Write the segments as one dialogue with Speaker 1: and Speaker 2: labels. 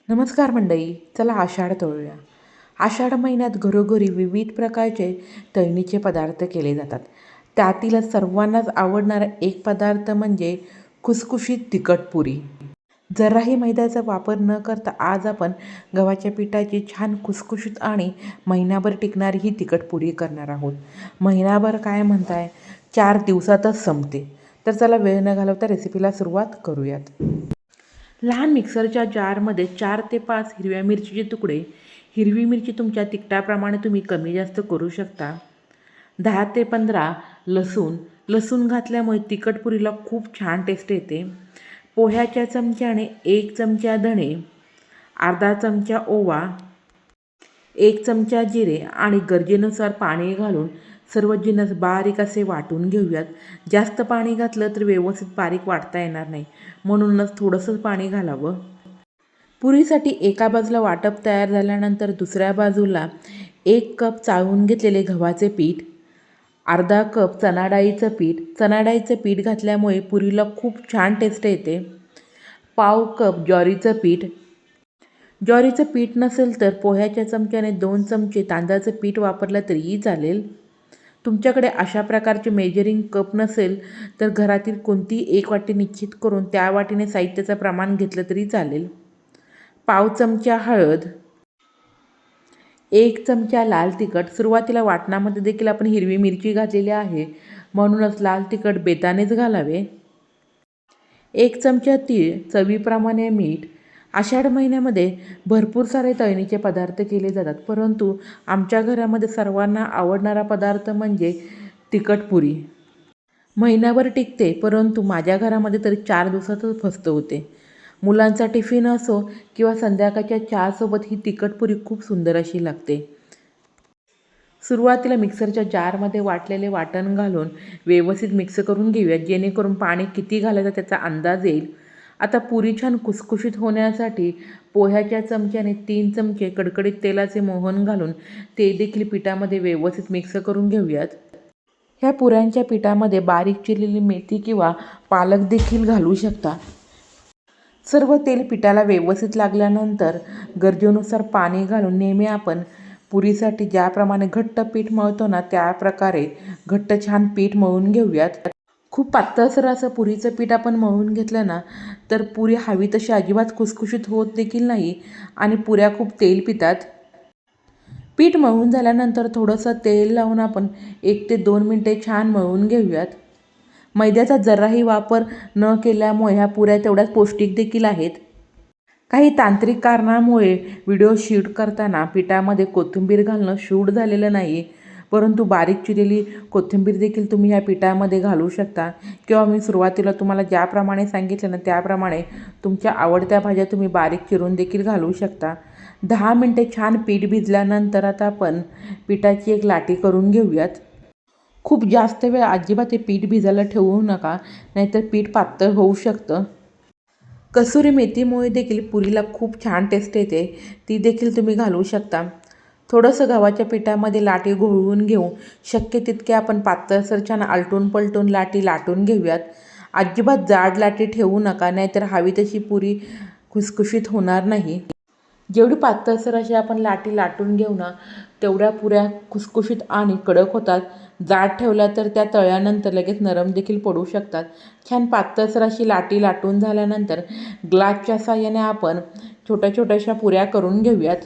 Speaker 1: नमस्कार मंडळी, चला आषाढ तळूया. आषाढ महिन्यात घरोघरी विविध प्रकारचे तळणीचे पदार्थ केले जातात. त्यातीलच सर्वांनाच आवडणारा एक पदार्थ म्हणजे खुसखुशीत तिखट पुरी. जराही मैद्याचा वापर न करता आज आपण गव्हाच्या पिठाची छान खुसखुशीत आणि महिनाभर टिकणारी ही तिखट पुरी करणार आहोत. महिनाभर काय म्हणताय, 4 दिवसातच संपते. तर चला वेळ न घालवता रेसिपीला सुरुवात करूयात. लहान मिक्सरच्या जारमध्ये 4 ते 5 हिरव्या मिरचीचे तुकडे. हिरवी मिरची तुमच्या तिखटाप्रमाणे तुम्ही कमी जास्त करू शकता. 10 ते 15 लसूण घातल्यामुळे तिखट पुरीला खूप छान टेस्ट येते. पोह्याच्या चमच्याने 1 चमचा धणे, अर्धा चमचा ओवा, 1 चमचा जिरे आणि गरजेनुसार पाणी घालून सर्व जिन्नस बारीक असे वाटून घेऊयात. जास्त पाणी घातलं तर व्यवस्थित बारीक वाटता येणार नाही, म्हणूनच थोडंसं पाणी घालावं. पुरीसाठी एका बाजूला वाटप तयार झाल्यानंतर दुसऱ्या बाजूला 1 कप चाळून घेतलेले गव्हाचे पीठ, अर्धा कप चणा डाळीचं पीठ घातल्यामुळे पुरीला खूप छान टेस्ट येते. पाव कप ज्वारीचं पीठ नसेल तर पोह्याच्या चमच्याने 2 चमचे तांदळाचं पीठ वापरलं तरीही चालेल. तुमच्याकडे अशा प्रकारचे मेजरिंग कप नसेल तर घरातील कोणतीही एक वाटी निश्चित करून त्या वाटीने साहित्याचं प्रमाण घेतलं तरी चालेल. पाव चमचा हळद, 1 चमचा लाल तिखट. सुरुवातीला वाटणामध्ये देखील आपण हिरवी मिरची घातलेली आहे, म्हणूनच लाल तिखट बेतानेच घालावे. 1 चमचा तीळ, चवीप्रमाणे मीठ. आषाढ महिन्यामध्ये भरपूर सारे तळणीचे पदार्थ केले जातात, परंतु आमच्या घरामध्ये सर्वांना आवडणारा पदार्थ म्हणजे तिखट पुरी. महिनाभर टिकते, परंतु माझ्या घरामध्ये तरी 4 दिवसातच फस्त होते. मुलांचा टिफिन असो किंवा संध्याकाळच्या चहासोबत ही तिखट पुरी खूप सुंदर अशी लागते. सुरुवातीला मिक्सरच्या जारमध्ये वाटलेले वाटण घालून व्यवस्थित मिक्स करून घेऊया, जेणेकरून पाणी किती घालायचं त्याचा अंदाज येईल. आता पुरी छान खुसखुशीत होण्यासाठी पोह्याच्या चमच्याने 3 चमचे कडकडीत तेलाचे मोहन घालून ते देखील पिठामध्ये व्यवस्थित मिक्स करून घेऊयात. ह्या पुऱ्यांच्या पिठामध्ये बारीक चिरलेली मेथी किंवा पालक देखील घालू शकता. सर्व तेल पिठाला व्यवस्थित लागल्यानंतर गरजेनुसार पाणी घालून नेहमी आपण पुरीसाठी ज्याप्रमाणे घट्ट पीठ मळतो ना, त्या प्रकारे घट्ट छान पीठ मळून घेऊयात. खूप पातळसर असं पुरीचं पीठ आपण मळून घेतलं ना, तर पुरी हवी तशी अजिबात खुसखुशीत होत देखील नाही आणि पुऱ्या खूप तेल पितात. पीठ मळून झाल्यानंतर थोडंसं तेल लावून आपण 1 ते 2 मिनटे छान मळून घेऊयात. मैद्याचा जराही वापर न केल्यामुळे ह्या पुऱ्या तेवढ्याच पौष्टिक देखील आहेत. काही तांत्रिक कारणामुळे व्हिडिओ शूट करताना पिठामध्ये कोथिंबीर घालणं शूट झालेलं नाही, परंतु बारीक चिरलेली कोथिंबीर देखील तुम्ही ह्या पिठामध्ये घालू शकता किंवा मी सुरुवातीला तुम्हाला ज्याप्रमाणे सांगितलं ना, त्याप्रमाणे तुमच्या आवडत्या भाज्या तुम्ही बारीक चिरून देखील घालू शकता. 10 मिनटे छान पीठ भिजल्यानंतर आता आपण पिठाची एक लाटी करून घेऊयात. खूप जास्त वेळ अजिबात हे पीठ भिजायला ठेवू नका, नाहीतर पीठ पातळ होऊ शकतं. कसुरी मेथीमुळे देखील पुरीला खूप छान टेस्ट येते, ती देखील तुम्ही घालू शकता. थोडंसं गव्हाच्या पिठामध्ये लाटी घोळवून घेऊ. शक्य तितके आपण पातळसर छान आलटून पलटून लाटी लाटून घेऊयात. अजिबात जाड लाटी ठेवू नका, नाहीतर हवी तशी पुरी खुसखुशीत होणार नाही. जेवढी पातळसर अशी आपण लाटी लाटून घेऊ ना, तेवढ्या पुऱ्या खुसखुशीत आणि कडक होतात. जाड ठेवल्या तर त्या तळल्यानंतर लगेच नरम देखील पडू शकतात. छान पातळसर अशी लाटी लाटून झाल्यानंतर ग्लासच्या साहाय्याने आपण छोट्या छोट्याशा पुऱ्या करून घेऊयात.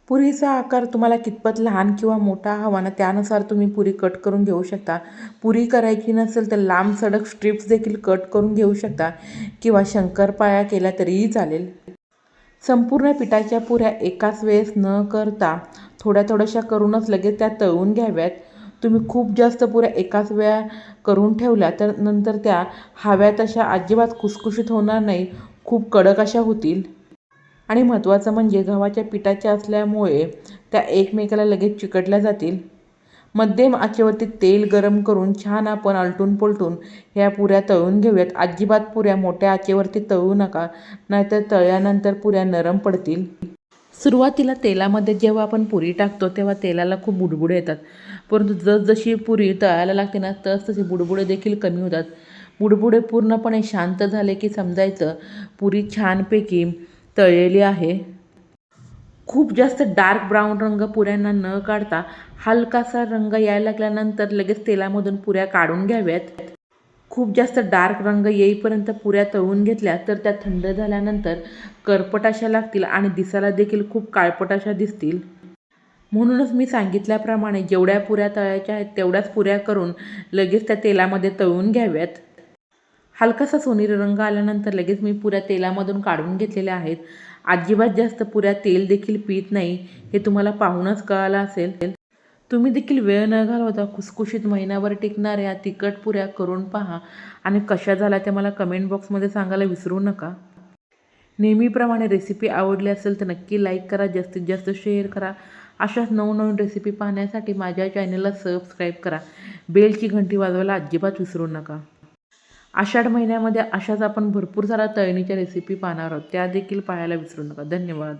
Speaker 1: पुरीचा आकार तुम्हाला कितपत लहान किंवा मोठा हवा ना, त्यानुसार तुम्ही पुरी कट करून घेऊ शकता. पुरी करायची नसेल तर लांब सडक स्ट्रिप्स देखील कट करून घेऊ शकता किंवा शंकरपाळ्या केल्या तरीही चालेल. संपूर्ण पिठाच्या पुऱ्या एकाच वेळेस न करता थोड्या थोड्याशा करूनच लगेच त्या तळून घ्याव्यात. तुम्ही खूप जास्त पुऱ्या एकाच वेळा करून ठेवल्या तर नंतर त्या हव्या तशा अजिबात खुसखुशीत होणार नाही, खूप कडक अशा होतील. आणि महत्त्वाचं म्हणजे गव्हाच्या पिठाच्या असल्यामुळे त्या एकमेकाला लगेच चिकटल्या जातील. मध्यम आचेवरती तेल गरम करून छान आपण आलटून पलटून ह्या पुऱ्या तळून घेऊयात. अजिबात पुऱ्या मोठ्या आचेवरती तळू नका, नाहीतर तळल्यानंतर पुऱ्या नरम पडतील. सुरुवातीला तेलामध्ये जेव्हा आपण पुरी टाकतो तेव्हा तेलाला खूप बुडबुडे येतात, परंतु जसजशी पुरी तळायला लागते ना, तसतसे बुडबुडे देखील कमी होतात. बुडबुडे पूर्णपणे शांत झाले की समजायचं पुरी छानपैकी तळलेली आहे. खूप जास्त डार्क ब्राऊन रंग पुऱ्यांना न काढता हलकासा रंग यायला लागल्यानंतर लगेच तेलामधून पुऱ्या काढून घ्याव्यात. खूप जास्त डार्क रंग येईपर्यंत पुऱ्या तळून घेतल्या तर त्या थंड झाल्यानंतर करपट अशा लागतील आणि दिसायला देखील खूप काळपट अशा दिसतील. म्हणूनच मी सांगितल्याप्रमाणे जेवढ्या पुऱ्या तळायच्या आहेत तेवढ्याच पुऱ्या करून लगेच त्या तेलामध्ये तळून घ्याव्यात. हलकासा सोनेरी रंग आल्यानंतर लगेच मी पुऱ्या तेलामधून काढून घेतलेल्या आहेत. अजिबात जास्त पुऱ्या तेल देखील पीत नाही, हे तुम्हाला पाहूनच कळालं असेल. तुम्ही देखील वेळ न घालवता खुसखुशीत महिनाभर टिकणाऱ्या तिखट पुऱ्या करून पहा आणि कशा झाल्या ते मला कमेंट बॉक्समध्ये सांगायला विसरू नका. नेहमीप्रमाणे रेसिपी आवडली असेल तर नक्की लाईक करा, जास्तीत जास्त शेअर करा. अशाच नवनवीन रेसिपी पाहण्यासाठी माझ्या चॅनलला सबस्क्राईब करा. बेलची घंटी वाजवायला अजिबात विसरू नका. आषाढ महिन्यामध्ये अशाच आपण भरपूर साऱ्या तळणीच्या रेसिपी पाहणार आहोत, त्या देखील पाहायला विसरू नका. धन्यवाद.